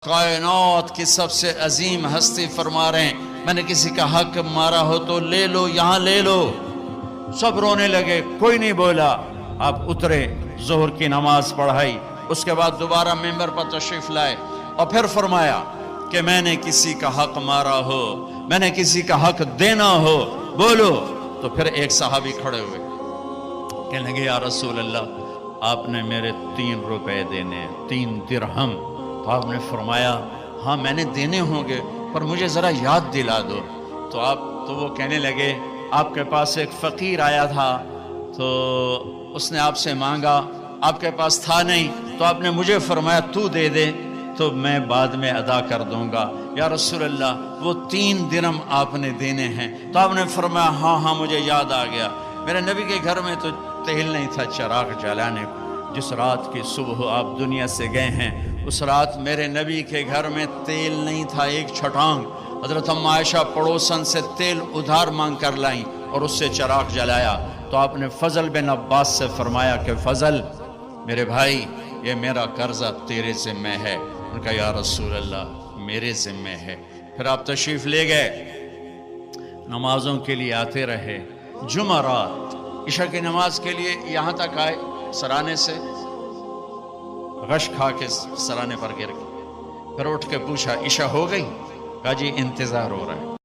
کائنات کی سب سے عظیم ہستی فرما رہے ہیں میں نے کسی کا حق مارا ہو تو لے لو، یہاں لے لو۔ سب رونے لگے، کوئی نہیں بولا۔ آپ اترے، ظہر کی نماز پڑھائی، اس کے بعد دوبارہ ممبر پر تشریف لائے اور پھر فرمایا کہ میں نے کسی کا حق مارا ہو، میں نے کسی کا حق دینا ہو، بولو۔ تو پھر ایک صحابی کھڑے ہوئے، کہنے لگے یا رسول اللہ آپ نے میرے 3 روپے دینے، 3 درہم۔ تو آپ نے فرمایا ہاں میں نے دینے ہوں گے پر مجھے ذرا یاد دلا دو۔ تو وہ کہنے لگے آپ کے پاس ایک فقیر آیا تھا تو اس نے آپ سے مانگا، آپ کے پاس تھا نہیں تو آپ نے مجھے فرمایا تو دے دے تو میں بعد میں ادا کر دوں گا۔ یا رسول اللہ وہ 3 درہم آپ نے دینے ہیں۔ تو آپ نے فرمایا ہاں مجھے یاد آ گیا، میرے نبی کے گھر میں تو تیل نہیں تھا چراغ جلانے کو۔ جس رات کی صبح آپ دنیا سے گئے ہیں اس رات میرے نبی کے گھر میں تیل نہیں تھا، ایک چھٹانگ۔ حضرت ام عائشہ پڑوسن سے تیل ادھار مانگ کر لائیں اور اس سے چراغ جلایا۔ تو آپ نے فضل بن عباس سے فرمایا کہ فضل میرے بھائی یہ میرا قرضہ تیرے ذمہ ہے۔ ان کا یا رسول اللہ میرے ذمہ ہے۔ پھر آپ تشریف لے گئے، نمازوں کے لیے آتے رہے۔ جمعرات عشاء کی نماز کے لیے یہاں تک آئے، سرانے سے غش کھا کے سرانے پر گر گئے۔ پھر اٹھ کے پوچھا عشاء ہو گئی؟ کہا جی انتظار ہو رہا ہے۔